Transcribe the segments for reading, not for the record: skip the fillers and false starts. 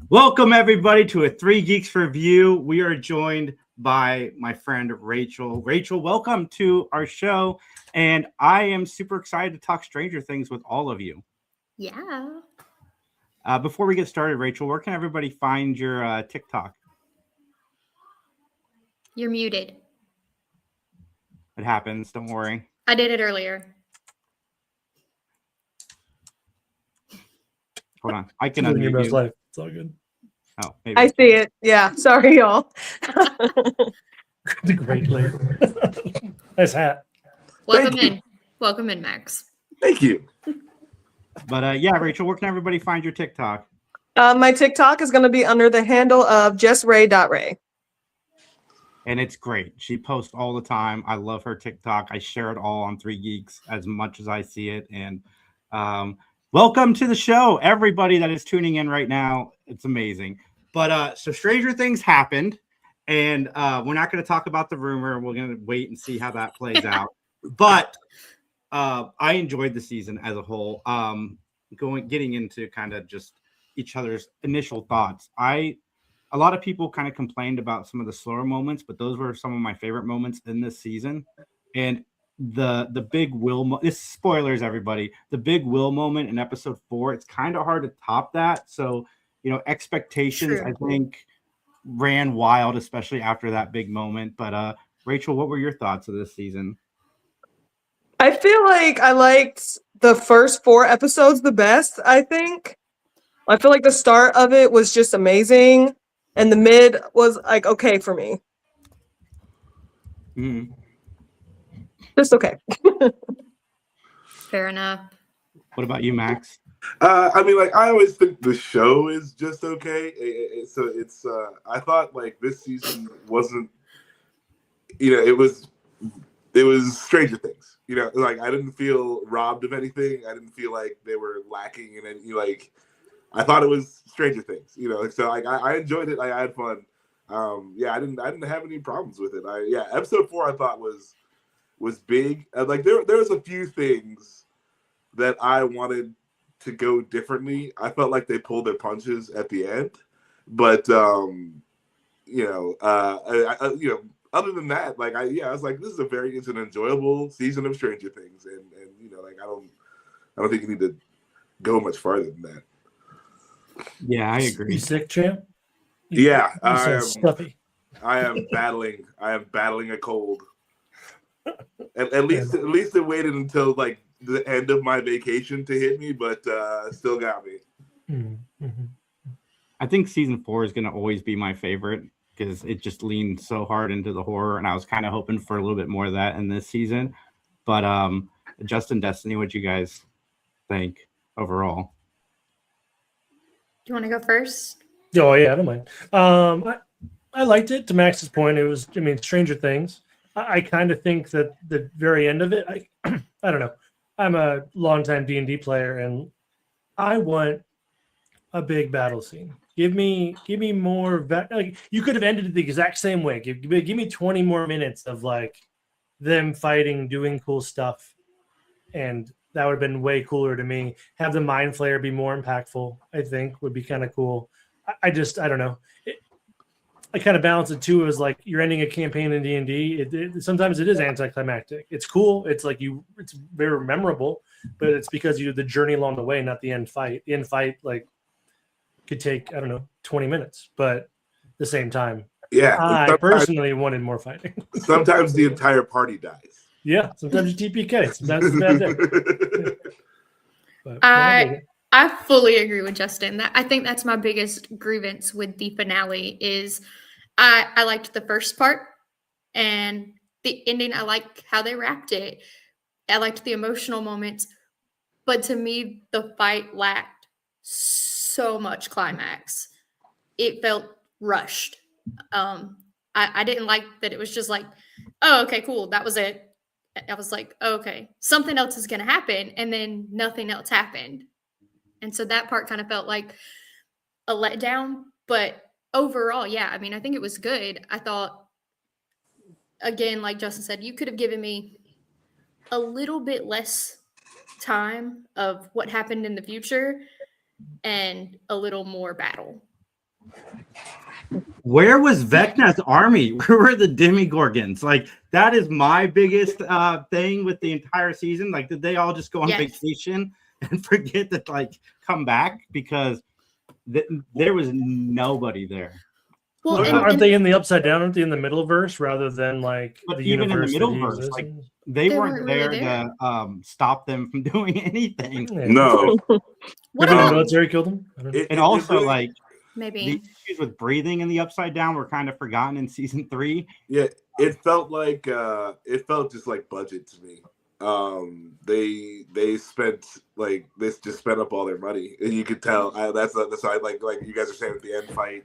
Welcome, everybody, to a Three Geeks Review. We are joined by my friend Rachel. Rachel, welcome to our show. And I am super excited to talk Stranger Things with all of you. Yeah. Before we get started, Rachel, where can everybody find your TikTok? You're muted. It happens. Don't worry. I did it earlier. Hold on. I can Living your unmute best you. life. It's all good. Oh, maybe. I see it. Yeah. Sorry, y'all. The great lady. Nice hat. Welcome in. Welcome in, Max. Thank you. But yeah, Rachel, where can everybody find your TikTok? My TikTok is going to be under the handle of JessRay.Ray. And it's great. She posts all the time. I love her TikTok. I share it all on Three Geeks as much as I see it. And welcome to the show, everybody that is tuning in right now. It's amazing. But so Stranger Things happened, and we're not going to talk about the rumor. We're going to wait and see how that plays out. But I enjoyed the season as a whole. Getting into kind of just each other's initial thoughts. A lot of people kind of complained about some of the slower moments, but those were some of my favorite moments in this season. And the big Will, this spoilers, everybody. The big Will moment in episode 4, it's kind of hard to top that. So, expectations, True. I think, ran wild, especially after that big moment. But Rachel, what were your thoughts of this season? I feel like I liked the first 4 episodes the best, I think. I feel like the start of it was just amazing, and the mid was like okay for me. Mm. Just okay. Fair enough. What about you, Max? I mean, like, I always think the show is just okay. So it's, I thought, like, this season wasn't, it was Stranger Things. Like, I didn't feel robbed of anything. I didn't feel like they were lacking in any, like, I thought it was Stranger Things, So, like, I enjoyed it. I had fun. Yeah, I didn't have any problems with it. Episode 4 I thought was big. Like, there was a few things that I wanted to go differently. I felt like they pulled their punches at the end, but other than that, like, I was like, this is it's an enjoyable season of Stranger Things, and like, I don't think you need to go much farther than that. Yeah, I agree. You sick, champ? Yeah, You sound stuffy. I am battling a cold. At least it waited until like the end of my vacation to hit me, but still got me. Mm-hmm. I think season 4 is going to always be my favorite because it just leaned so hard into the horror, and I was kind of hoping for a little bit more of that in this season. But Justin, Destiny, what you guys think overall? Do you want to go first? Oh, yeah, I don't mind. I liked it. To Max's point, it was, Stranger Things. I kind of think that the very end of it, I don't know. I'm a longtime D&D player, and I want a big battle scene. Give me more. Like, you could have ended it the exact same way. Give me 20 more minutes of like them fighting, doing cool stuff, and that would have been way cooler to me. Have the Mind Flayer be more impactful, I think, would be kind of cool. I don't know. I kind of balance it too as like you're ending a campaign in D&D. Sometimes it is anticlimactic. It's cool. It's like it's very memorable, but it's because the journey along the way, not the end fight. The end fight like could take 20 minutes, but at the same time, Yeah, I personally wanted more fighting. Sometimes the entire party dies. Yeah, sometimes you TPK. Sometimes it's a bad day. But, I fully agree with Justin. I think that's my biggest grievance with the finale is I liked the first part and the ending. I like how they wrapped it. I liked the emotional moments, but to me, the fight lacked so much climax. It felt rushed. I didn't like that it was just like, oh, okay, cool. That was it. I was like, oh, okay, something else is going to happen. And then nothing else happened. And so that part kind of felt like a letdown. But overall, yeah, I think it was good. I thought, again, like Justin said, you could have given me a little bit less time of what happened in the future and a little more battle. Where was Vecna's army? Where were the Demigorgons? Like, that is my biggest thing with the entire season. Like, did they all just go on vacation and forget to like come back? Because there was nobody there. Well, aren't they in the Upside Down? Aren't they in the middle verse rather than like but the even universe? In the middle verse, like they weren't there to stop them from doing anything. No. Maybe the military killed them. And also, really, like maybe the issues with breathing in the Upside Down were kind of forgotten in season 3. Yeah, it felt like it felt just like budget to me. They spent like this just spent up all their money, and you could tell. That's why like you guys are saying at the end fight.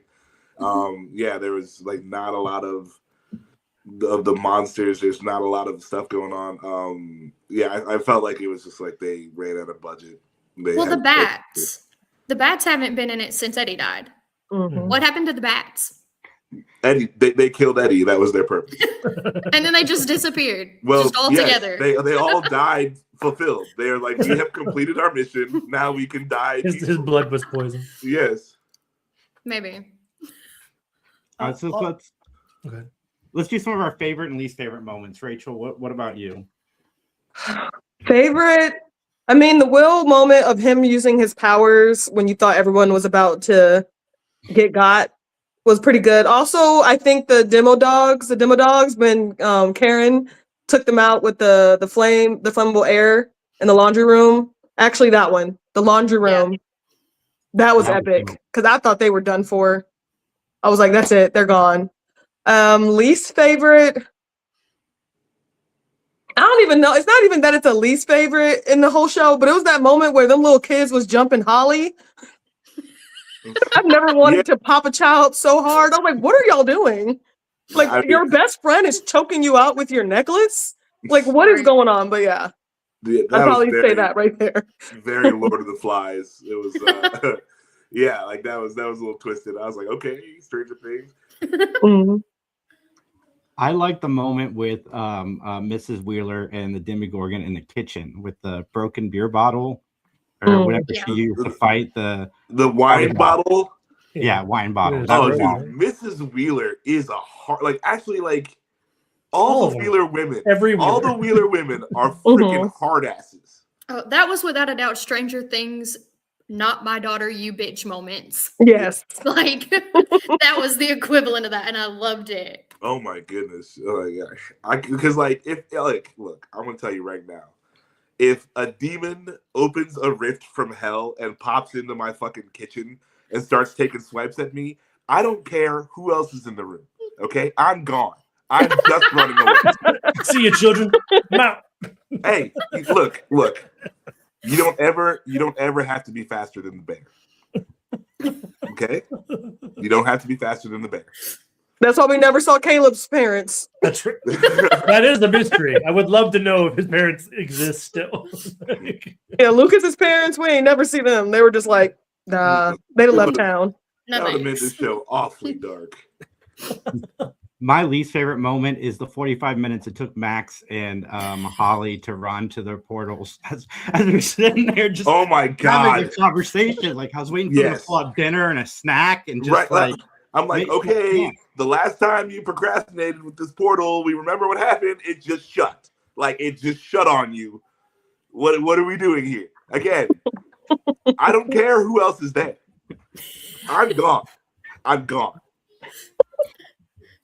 Yeah, there was like not a lot of the monsters. There's not a lot of stuff going on. Yeah, I felt like it was just like they ran out of budget. The bats haven't been in it since Eddie died. Mhm. What happened to the bats? Eddie, they killed Eddie. That was their purpose. And then they just disappeared. Well, just all together. They all died fulfilled. They're like, we have completed our mission. Now we can die. His blood was poisoned. Yes. Maybe. So let's do some of our favorite and least favorite moments. Rachel, what about you? Favorite? I mean, the Will moment of him using his powers when you thought everyone was about to get got was pretty good. Also, I think the demo dogs when Karen took them out with the flammable air in the laundry room. Actually, that one, the laundry room, that was epic because I thought they were done for. I was like, that's it, they're gone. Least favorite. I don't even know. It's not even that it's a least favorite in the whole show, but it was that moment where them little kids was jumping Holly. I've never wanted to pop a child so hard. I'm like, what are y'all doing? Like, your best friend is choking you out with your necklace? Like, what is going on? But yeah, I'd probably say that right there. Very Lord of the Flies. It was, yeah, like that was a little twisted. I was like, okay, Stranger Things. Mm-hmm. I like the moment with Mrs. Wheeler and the Demigorgon in the kitchen with the broken beer bottle or whatever she used to fight the wine bottle. Yeah, wine bottle. Oh, dude, Mrs. Wheeler is a hard. Like actually, like all the Wheeler women, all the Wheeler women are freaking hard asses. Oh, that was without a doubt Stranger Things. Not my daughter, you bitch moments. Yes. Like, that was the equivalent of that, and I loved it. Oh my goodness. Oh my gosh. Because, like, look, I'm going to tell you right now. If a demon opens a rift from hell and pops into my fucking kitchen and starts taking swipes at me, I don't care who else is in the room. Okay? I'm gone. I'm just running away. See you, children. Mount. Hey, look. You don't ever have to be faster than the bear. Okay? You don't have to be faster than the bear. That's why we never saw Caleb's parents. That's right. That is the mystery. I would love to know if his parents exist still. Yeah, Lucas's parents, we ain't never see them. They were just like, nah, they left town. That would have made this show awfully dark. My least favorite moment is the 45 minutes it took Max and Holly to run to their portals as we're sitting there just oh my god having a conversation. Like I was waiting for them to pull up dinner and a snack and just I'm like, okay, the last time you procrastinated with this portal, we remember what happened. It just shut. Like it just shut on you. What are we doing here? Again, I don't care who else is there. I'm gone.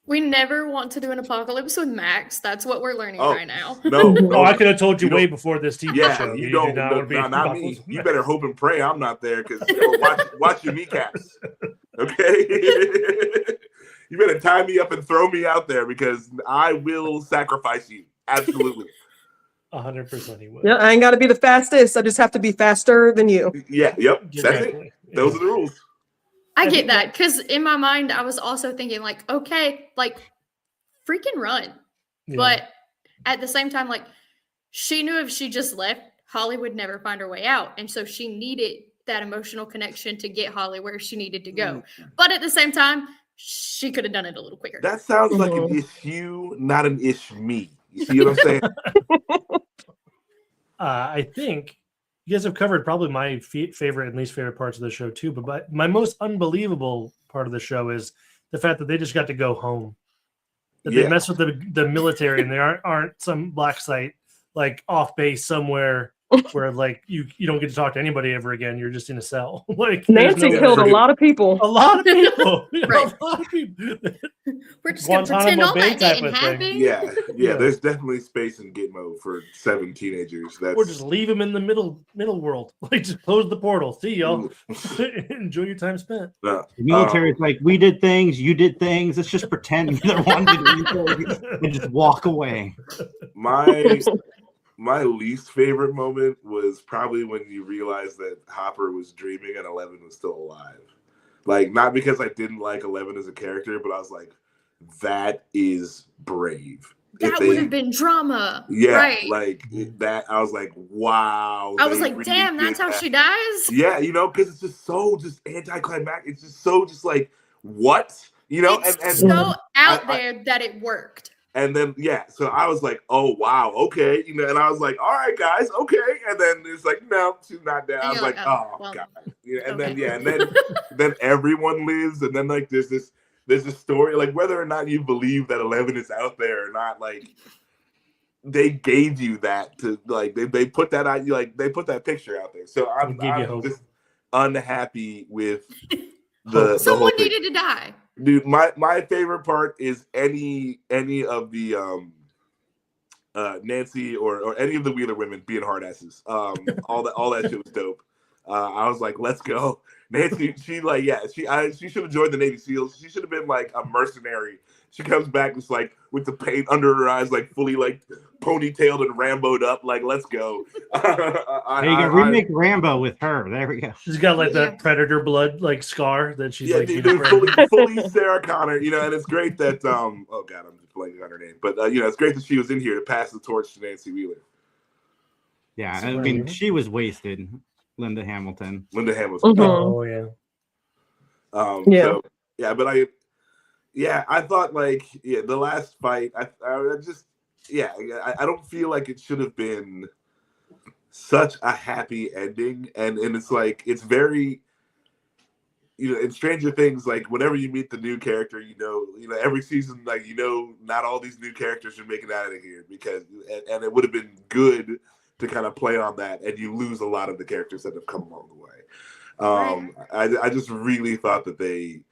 We never want to do an apocalypse with Max. That's what we're learning right now. No, I could have told you way before this TV show. You don't. Not me. You better hope and pray I'm not there because watch your kneecaps. Okay. You better tie me up and throw me out there because I will sacrifice you. Absolutely. 100% he would. Yeah, I ain't got to be the fastest. I just have to be faster than you. Yeah. Yep. That's it. Those are the rules. I get that because in my mind, I was also thinking like, okay, like freaking run. Yeah. But at the same time, like she knew if she just left, Holly would never find her way out. And so she needed that emotional connection to get Holly where she needed to go. But at the same time, she could have done it a little quicker. That sounds like an issue, not an ish me. You see what I'm saying? I think you guys have covered probably my favorite and least favorite parts of the show too. But my most unbelievable part of the show is the fact that they just got to go home. That they mess with the military and they aren't some black site like off base somewhere where like you don't get to talk to anybody ever again. You're just in a cell. Like Nancy killed a lot of people. A lot of people. Right. A lot of people. We're just gonna pretend all that didn't happen. Yeah. There's definitely space in Gitmo for 7 teenagers. Or just leave them in the middle world. Like just close the portal. See y'all. Enjoy your time spent. The military is like, we did things, you did things. Let's just pretend neither one did anything and just walk away. My least favorite moment was probably when you realized that Hopper was dreaming and 11 was still alive. Like, not because I didn't like 11 as a character, but I was like, that is brave. That would have been drama. Yeah, right. Like that. I was like, wow. I was like, really damn, that's how she dies? Yeah, because it's just so anticlimactic. It's just so like, what? It's and so out there that it worked. And then, so I was like, oh, wow, okay. And I was like, all right, guys, okay. And then it's like, no, she's not dead. I was like, God. And then, then everyone lives. And then, like, there's this story, like, whether or not you believe that 11 is out there or not, like, they gave you that to, like, they put that out, like, they put that picture out there. So I'm just unhappy with someone needed to die. Dude, my favorite part is any of the Nancy or any of the Wheeler women being hard asses. All that shit was dope. I was like, let's go. Nancy, she should have joined the Navy SEALs. She should have been like a mercenary. She comes back just like with the paint under her eyes, like fully like ponytailed and Rambo'd up. Like, let's go. You can remake Rambo with her. There we go. She's got like that predator blood like scar that she's like fully Sarah Connor. And it's great that oh god, I'm just blanking on her name, but it's great that she was in here to pass the torch to Nancy Wheeler. Yeah, I mean, she was wasted. Linda Hamilton. Mm-hmm. Oh yeah. So but I thought the last fight. I don't feel like it should have been such a happy ending, and it's like it's very. In Stranger Things, like whenever you meet the new character, every season, like not all these new characters are making it out of here because, and it would have been good to kind of play on that, and you lose a lot of the characters that have come along the way. I just really thought that they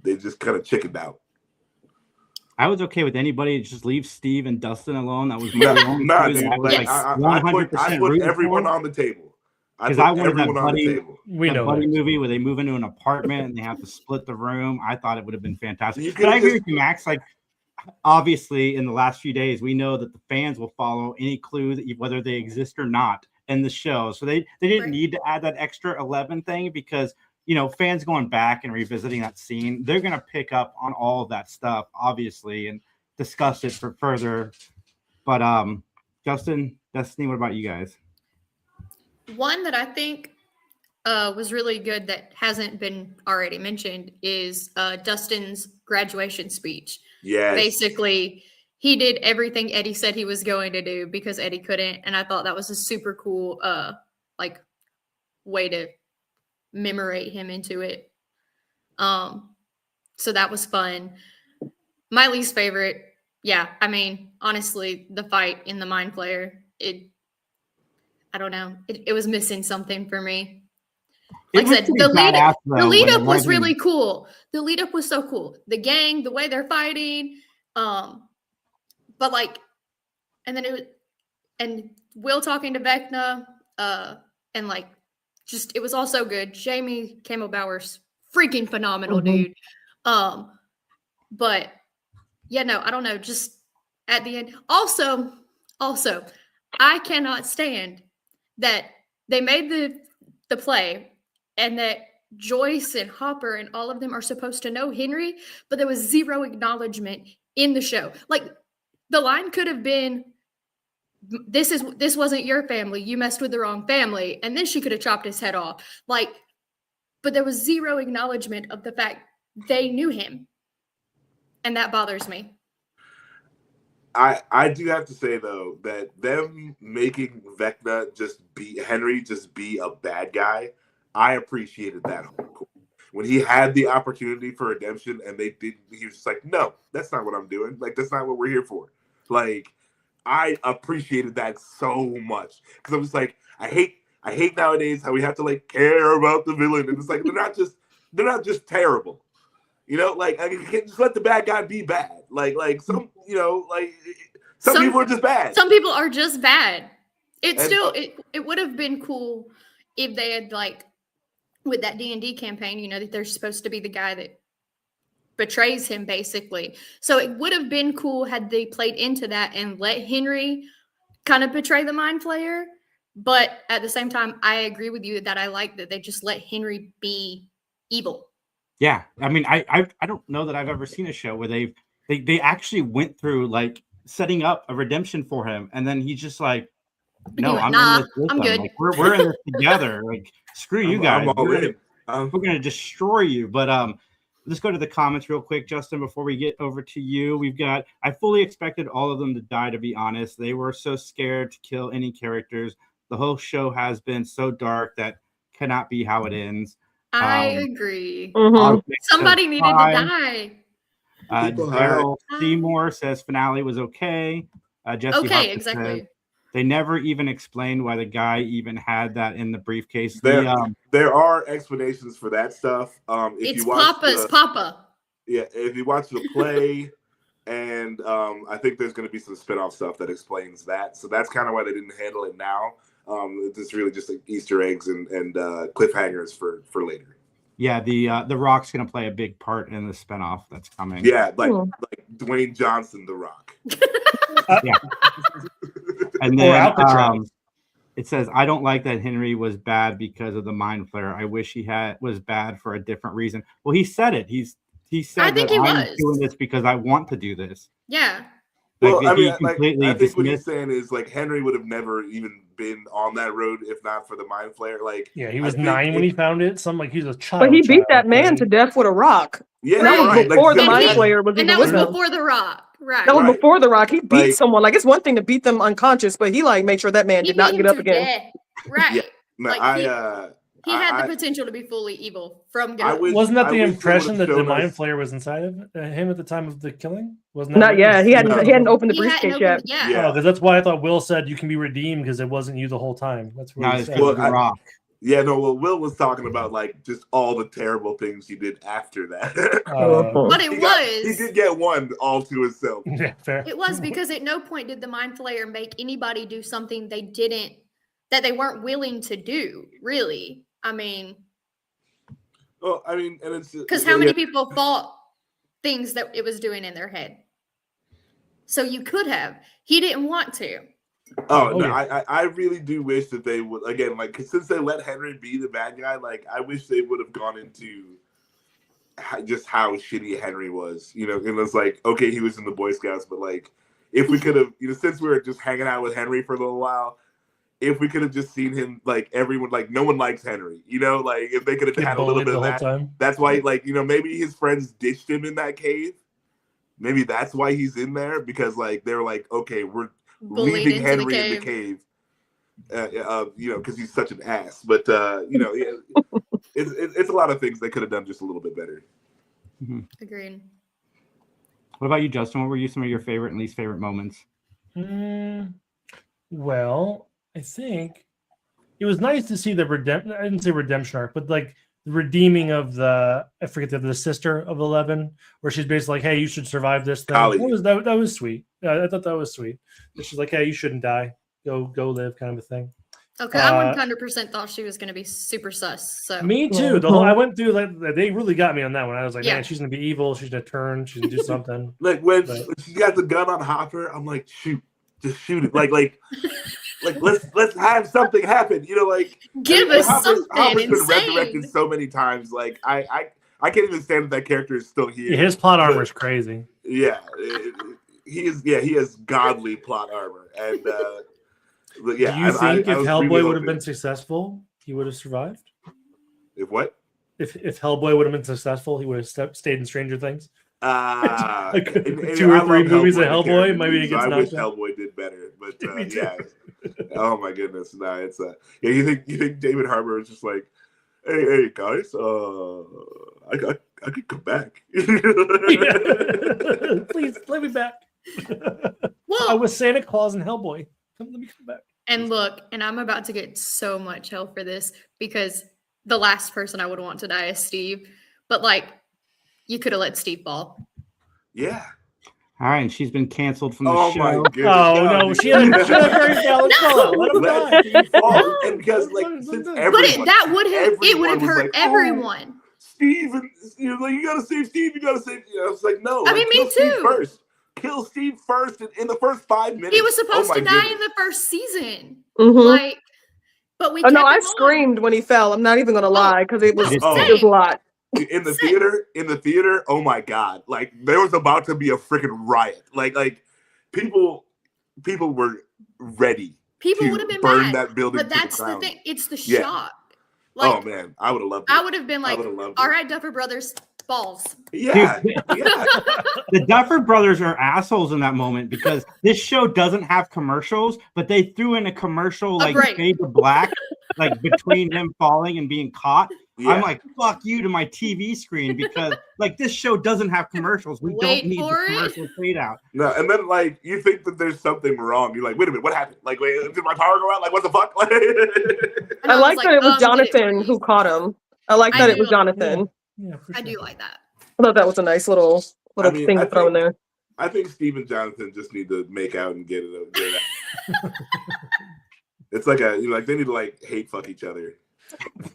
just kind of chickened out. I was okay with anybody just leave Steve and Dustin alone. That was I put everyone on the table. Because I wanted that buddy movie where they move into an apartment and they have to split the room. I thought it would have been fantastic. But I agree with you, Max. Like, obviously, in the last few days, we know that the fans will follow any clue that whether they exist or not in the show. So they didn't need to add that extra 11 thing because, fans going back and revisiting that scene, they're going to pick up on all of that stuff, obviously, and discuss it for further. But Justin, Destiny, what about you guys? One that I think was really good that hasn't been already mentioned is Dustin's graduation speech. Yes. Basically, he did everything Eddie said he was going to do because Eddie couldn't, and I thought that was a super cool way to memorate him into it. So that was fun. My least favorite, honestly, the fight in the Mind Flayer. I don't know. It was missing something for me. Like I said, the lead up was really cool. The lead up was so cool. The gang, the way they're fighting, and then and Will talking to Vecna, it was all so good. Jamie Campbell-Bower's freaking phenomenal, dude. I don't know. Just at the end, also, I cannot stand that they made the play and that Joyce and Hopper and all of them are supposed to know Henry, but there was zero acknowledgement in the show. Like, the line could have been, this wasn't your family. You messed with the wrong family. And then she could have chopped his head off. But there was zero acknowledgement of the fact they knew him. And that bothers me. I do have to say though that them making Vecna Henry just be a bad guy, I appreciated that hardcore. When he had the opportunity for redemption and they didn't, he was just like, no, that's not what I'm doing. Like, that's not what we're here for. Like, I appreciated that so much because I'm just like, I hate nowadays how we have to like care about the villain, and it's like they're not just terrible, you know. Like, I can't just let the bad guy be bad. Like some, you know, like some people are just bad. Some people are just bad. And- It would have been cool if they had like with that D&D campaign, you know, that they're supposed to be the guy that betrays him basically. So it would have been cool had they played into that and let Henry kind of betray the Mind Flayer. But at the same time, I agree with you that I like that they just let Henry be evil. Yeah, I mean, I don't know that I've ever seen a show where they actually went through like setting up a redemption for him, and then he's just like, no, Like, I'm nah, in this with I'm them. good. Like, we're in this together. Like, screw you guys. I'm all We're in. gonna destroy you. But let's go to the comments real quick, Justin, before we get over to you. We've got, I fully expected all of them to die, to be honest. They were so scared to kill any characters. The whole show has been so dark that cannot be how it ends. I agree. Mhm. Somebody needed to die. Daryl Seymour says finale was okay. Jesse Okay, Hopkins exactly. says, they never even explained why the guy even had that in the briefcase. There are explanations for that stuff. If It's you watch Papa's Papa. Yeah, if you watch the play, and I think there's going to be some spinoff stuff that explains that. So that's kind of why they didn't handle it now. It's really just like Easter eggs and cliffhangers for later. Yeah, the Rock's gonna play a big part in the spinoff that's coming. Yeah, like Dwayne Johnson, The Rock. Yeah. And then it says, I don't like that Henry was bad because of the Mind Flayer. I wish he was bad for a different reason. Well, he said it. He said I think that he I'm was doing this because I want to do this. Yeah. Well, Like, I mean, completely I think what he's dismissed. saying is like Henry would have never even been on that road if not for the Mind Flayer. Like, Yeah, he was I think 9 when he found it. Some like he was a child. But he beat that man right? to death with a rock. Yeah, That was right. before the And Mind he- Flayer was And even that was with him. before The Rock. Right. That was Right. before the Rock. He beat Like- someone. Like, it's one thing to beat them unconscious, but he like made sure that man He did not beat get him up to again. death. Right. Yeah. No, Like, he had the potential to be fully evil from go. Wasn't that I the wish they impression would've that the shown Mind us- Flayer was inside of him at the time of the killing? Wasn't that Not what yet. was- He hadn't. No. He hadn't opened the He hadn't briefcase yet. opened- yeah. Yeah. because that's why I thought Will said you can be redeemed because it wasn't you the whole time. That's what No, he it's said. because of Well, the Rock. Yeah, no, well, Will was talking about like just all the terrible things he did after that. But it he was. did get one all to himself. Yeah, fair. It was because at no point did the Mind Flayer make anybody do something that they weren't willing to do, really. I mean, Well, I mean, and it's because how many people fought things that it was doing in their head? So you could have. He didn't want to. Oh, Oh, no, yeah. I really do wish that they would, again, like, 'cause since they let Henry be the bad guy, like, I wish they would have gone into just how shitty Henry was, you know, and it's like, okay, he was in the Boy Scouts, but like, if we could have, you know, since we were just hanging out with Henry for a little while, if we could have just seen him, like, everyone, like, no one likes Henry, you know, like, if they could have Get had a little bullied bit the of whole that, time. that's why, like, you know, maybe his friends ditched him in that cave. Maybe that's why he's in there, because, like, they're like, okay, we're Bullied leaving into the Henry in the cave. cave, you know, because he's such an ass. But you know, it's a lot of things they could have done just a little bit better. Agreed. What about you, Justin? What were some of your favorite and least favorite moments? Well, I think it was nice to see the redemption. I didn't say redemption arc, but like the redeeming of I forget the sister of 11, where she's basically like, "Hey, you should survive this thing." Kali. That was sweet. I thought that was sweet. She's like, "Hey, you shouldn't die. Go live," kind of a thing. Okay, I 100% thought she was going to be super sus. So Me too. The whole I went through like they really got me on that one. I was like, Yeah. man, she's gonna be evil. She's gonna turn. She's gonna do something. Like when Right. she got the gun on Hopper, I'm like, shoot, just shoot it. Like let's have something happen. You know, like give and us Hopper's something been resurrected insane. so many times. Like I can't even stand that character is still here. Yeah, his plot armor is crazy. Yeah, he is. Yeah, he has godly plot armor, and but yeah. Do you think I if was Hellboy really would have hoping- been successful, he would have survived? If what? If Hellboy would have been successful, he would have stayed in Stranger Things. Like, and 2 or 3 love movies of the Hellboy, character maybe too, he so gets I wish knocked out. Hellboy did better, but Me too. yeah. Oh my goodness, no, it's yeah. You think David Harbour is just like, hey guys, I could come back. Yeah. Please let me back. Well, I was Santa Claus and Hellboy. Let me come back. and look, and I'm about to get so much hell for this because the last person I would want to die is Steve. But like, you could have let Steve fall. Yeah. All right, and she's been canceled from the Oh show. my goodness. Oh no, she had a very valid call out. Let him Let die. Steve fall. No. And because like since But everyone, But it would have everyone was hurt like, oh, everyone. Steve, and like you gotta save Steve. You gotta save. I was like, no. I like, mean, me kill Steve too. first. Kill Steve first in the first 5 minutes. He was supposed Oh my to die in goodness. the first season. Mhm. Like, but we Oh no, kept I him on. screamed when he fell. I'm not even gonna lie because it was no, it was a same. lot. In the Same. theater, oh my god, like there was about to be a freaking riot. Like people were ready People to would have been burn mad. that building But to that's the the ground. thing. It's the Yeah. shock. Like, Oh man, I would have loved it. I would have been like, would've loved it. all right, Duffer Brothers, balls. Yeah, Dude. yeah. The Duffer Brothers are assholes in that moment because this show doesn't have commercials, but they threw in a commercial like break. fade to black, like between him falling and being caught. Yeah. I'm like, fuck you to my TV screen because like this show doesn't have commercials. We Wait don't need for the it. commercial fade out. No, and then like you think that there's something wrong. You're like, wait a minute, what happened? Like, wait, did my power go out? Like, what the fuck? And I was like that it was get it, Jonathan please. who caught him. I like I that it do was like- Jonathan. Yeah, for I sure. do like that. I thought that was a nice little I mean, thing I to throw in think- there. I think Steve and Jonathan just need to make out and get it out. It's like they need to like hate fuck each other.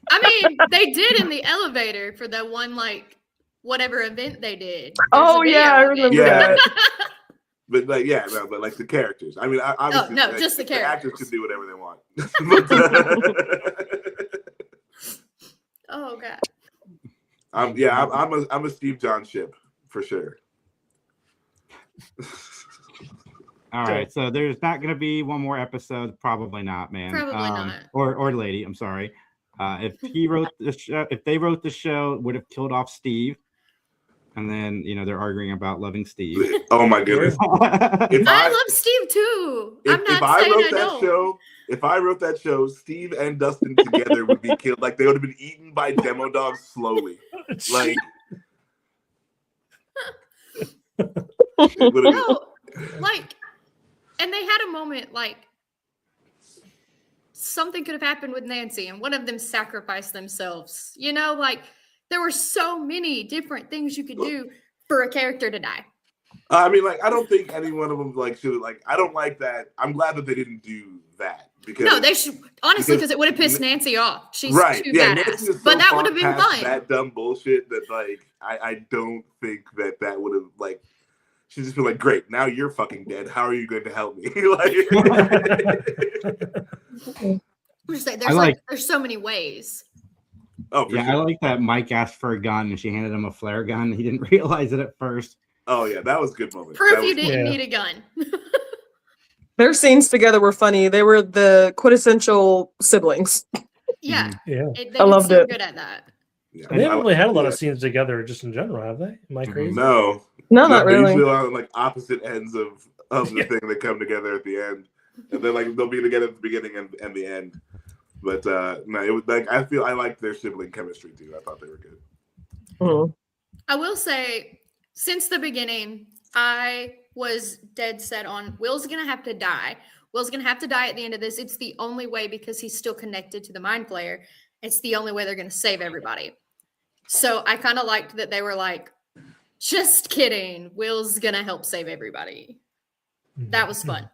I mean, they did in the elevator for that one, like, whatever event they did. There's Oh, a video yeah, I of it. remember Yeah. But like, yeah, no, but like the characters. I mean, obviously, no, like, just the actors characters. can do whatever they want. Oh, God. I'm a Steve John ship for sure. All right, so there's not going to be one more episode. Probably not, man. Probably not. Or lady. I'm sorry. If he wrote the show, if they wrote the show, it would have killed off Steve, and then they're arguing about loving Steve. Oh my goodness! If I love Steve too. I'm if not I saying wrote I that don't. show, if I wrote that show, Steve and Dustin together would be killed. Like they would have been eaten by demo dogs slowly. Like it would have been. No, like, and they had a moment like something could have happened with Nancy, and one of them sacrificed themselves. Like there were so many different things you could do for a character to die. I mean, like, I don't think any one of them like should like. I don't like that. I'm glad that they didn't do that because No, they should honestly because it would have pissed Nancy off. She's right, too yeah, badass. Nancy is so But that far would have been past fun. That dumb bullshit that like I don't think that would have like. She's just been like, great, now you're fucking dead. How are you going to help me? Like, I'm just saying, there's so many ways. oh, for Yeah, I sure. like that Mike asked for a gun and she handed him a flare gun. He didn't realize it at first. Oh yeah, that was a good moment. Proof That you was- didn't Yeah. need a gun. Their scenes together were funny. They were the quintessential siblings. Yeah, Yeah. they I did loved seem it. good at that. Yeah. They haven't really had a lot of Yeah. scenes together just in general, have they? Am I crazy? No, No, not they're really. usually on like opposite ends of the Yeah. thing. They come together at the end, and then like they'll be together at the beginning and the end. But no, it was like I liked their sibling chemistry too. I thought they were good. Mhm. I will say, since the beginning, I was dead set on Will's gonna have to die. Will's gonna have to die at the end of this. It's the only way because he's still connected to the Mind Flayer. It's the only way they're gonna save everybody. So I kind of liked that they were like, just kidding. Will's gonna help save everybody. That was fun.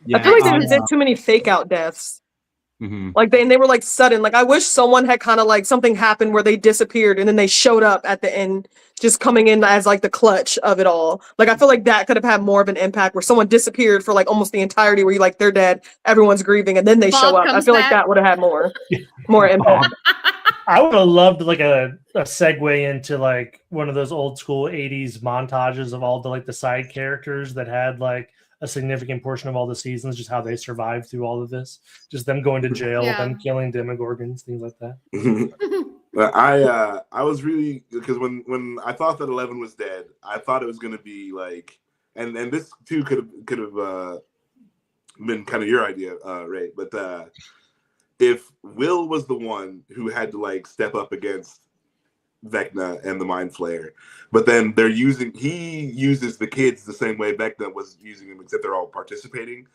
Yeah, I feel like they um, did too many fake out deaths. mhm. Like they were like sudden. Like I wish someone had kind of like something happened where they disappeared and then they showed up at the end, just coming in as like the clutch of it all. Like I feel like that could have had more of an impact where someone disappeared for like almost the entirety where you like they're dead, everyone's grieving, and then they Bob show up. I comes feel like back. that would have had more impact. I would have loved like a segue into like one of those old school 80s montages of all the like the side characters that had like a significant portion of all the seasons, just how they survived through all of this. Just them going to jail, Yeah. them killing demogorgons, things like that. I was really, because when I thought that 11 was dead, I thought it was going to be like, and this too could have been kind of your idea, Ray. But if Will was the one who had to like step up against Vecna and the Mind Flayer, but then he uses the kids the same way Vecna was using them, except they're all participating.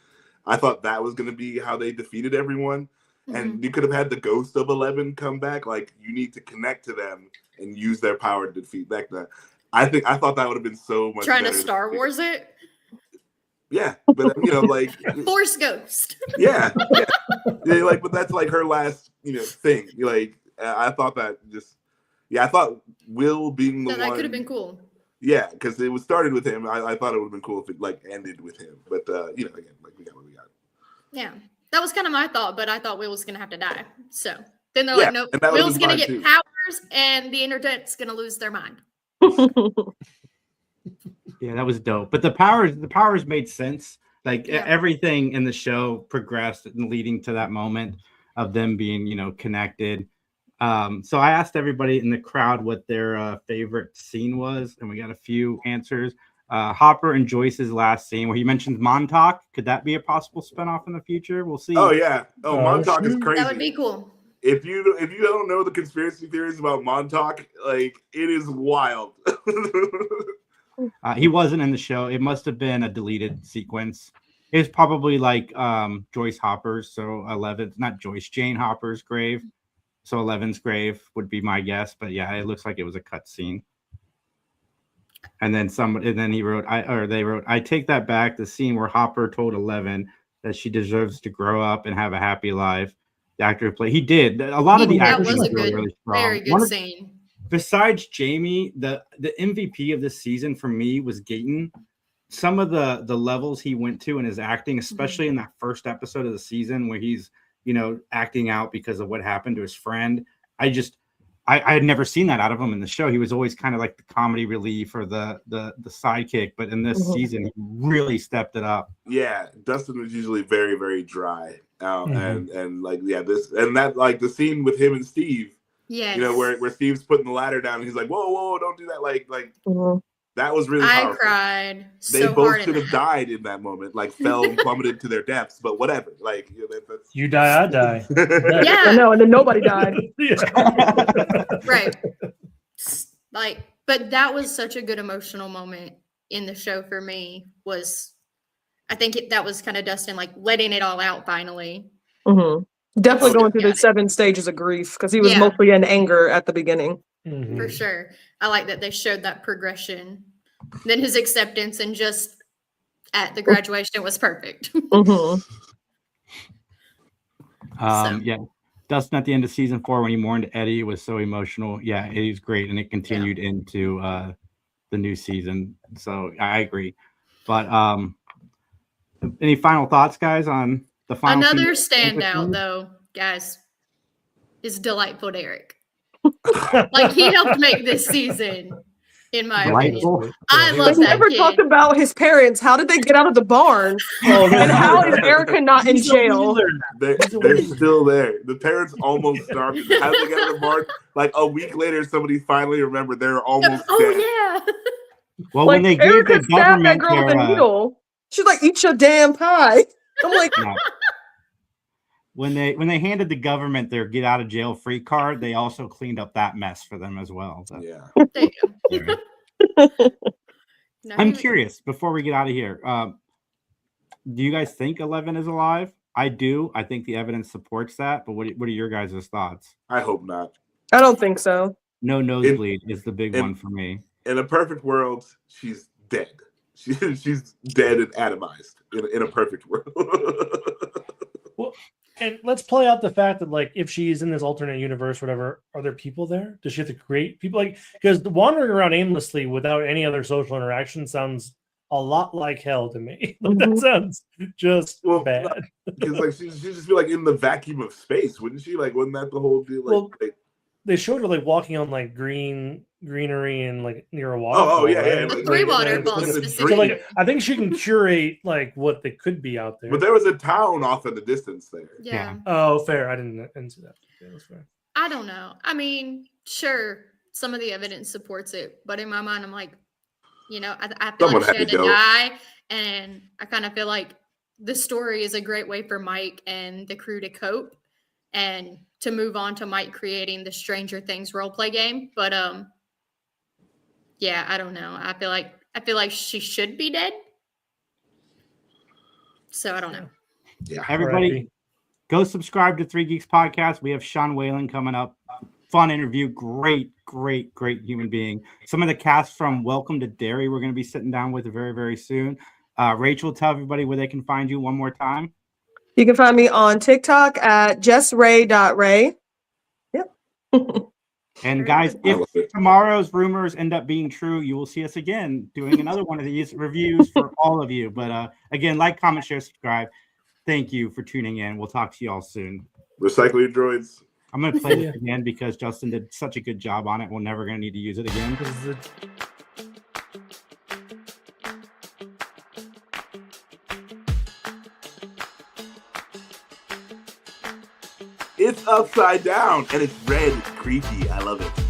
I thought that was going to be how they defeated everyone. And you could have had the ghost of 11 come back. Like, you need to connect to them and use their power to defeat Vecna. I thought that would have been so much Trying better. to Star Wars it? Yeah, but like Force Ghost. Yeah, like, but that's like her last, thing. Like, I thought that I thought Will being the one. That could have been cool. Yeah, because it was started with him. I thought it would have been cool if it like ended with him. But again, like we got what we got. Yeah. That was kind of my thought, but I thought Will was going to have to die. So then they're like, nope, and that Will's going to mine get too. powers and the internet's going to lose their mind. Yeah, that was dope. But the powers made sense. Like everything in the show progressed and leading to that moment of them being, connected. So I asked everybody in the crowd what their favorite scene was, and we got a few answers. Hopper and Joyce's last scene where he mentions Montauk. Could that be a possible spinoff in the future? We'll see. Oh yeah. Oh, Montauk is crazy. That would be cool. If you don't know the conspiracy theories about Montauk, like, it is wild. He wasn't in the show. It must have been a deleted sequence. It's probably like Joyce Hopper's, so 11, not Joyce, Jane Hopper's grave. So 11's grave would be my guess. But yeah, it looks like it was a cut scene. And then they wrote, I take that back. The scene where Hopper told 11 that she deserves to grow up and have a happy life. The actor who played, he did. A lot of the actors was a were good, really strong. very good scene. Besides Jamie, the MVP of this season for me was Gaten. Some of the levels he went to in his acting, especially in that first episode of the season where he's, acting out because of what happened to his friend. I had never seen that out of him in the show. He was always kind of like the comedy relief or the sidekick, but in this season, he really stepped it up. Yeah, Dustin was usually very, very dry, and like this and that, like the scene with him and Steve. Yes. Where Steve's putting the ladder down, and he's like, "Whoa, don't do that!" Like that was really powerful. I cried. They both should have died in that moment, like fell and plummeted to their deaths. But whatever, like that's... You die, I die. Yeah, I know, and then nobody died. Right. Like, but that was such a good emotional moment in the show for me. I think that was kind of Dustin like letting it all out finally. Definitely going through the 7 stages of grief because he was mostly in anger at the beginning. For sure. I like that they showed that progression. Then his acceptance and just at the graduation was perfect. Yeah. Dustin at the end of season 4 when he mourned Eddie was so emotional. Yeah, it was great. And it continued into the new season. So I agree. But any final thoughts, guys, on the final Another standout, though, guys, is Delightful Derek. Like, he helped make this season, in my opinion. I love that never kid. talked about his parents. How did they get out of the barn? And how is Erica not in jail? They're still there. The parents almost starved. How did they get out of the barn? Like a week later, somebody finally remembered they were almost dead. Oh, yeah. Well, Like, when they gave Erica the stabbed that government girl with a their, needle. She's like, eat your damn pie. I'm like, no. When they handed the government their get out of jail free card, they also cleaned up that mess for them as well. So. Yeah. There you go. No, I'm curious before we get out of here. Do you guys think 11 is alive? I do. I think the evidence supports that. But what are your guys' thoughts? I hope not. I don't think so. No nosebleed is the big one for me. In a perfect world, she's dead. She's dead and atomized in a perfect world. Well, and let's play out the fact that, like, if she's in this alternate universe, whatever, are there people there? Does she have to create people? Like, because wandering around aimlessly without any other social interaction sounds a lot like hell to me. That sounds just bad. Because like she'd just be like in the vacuum of space, wouldn't she? Like, wasn't that the whole deal? Like, they showed her like walking on like greenery and like near a waterfall. Oh yeah, right? Like, 3 waterfalls specifically. So like, I think she can curate like what they could be out there. But there was a town off in the distance there. Yeah. Oh, fair. I didn't see that. Yeah, that's fair. I don't know. I mean, sure, some of the evidence supports it, but in my mind, I'm like, I feel Someone like she had had to to go. die, and I kind of feel like the story is a great way for Mike and the crew to cope and to move on to Mike creating the Stranger Things roleplay game. But yeah, I don't know. I feel like she should be dead. So I don't know. Yeah. Everybody, R.I.P. go subscribe to 3 Geeks Podcast. We have Sean Whalen coming up. Fun interview. Great human being. Some of the cast from Welcome to Derry we're going to be sitting down with very, very soon. Rachel, tell everybody where they can find you one more time. You can find me on TikTok at jessray.ray. Yep. And Very guys, good. if tomorrow's rumors end up being true, you will see us again doing another one of these reviews for all of you. But again, like, comment, share, subscribe. Thank you for tuning in. We'll talk to you all soon. Recycle your droids. I'm going to play this again because Justin did such a good job on it. We're never going to need to use it again. This is it. It's upside down and it's red. It's creepy. I love it.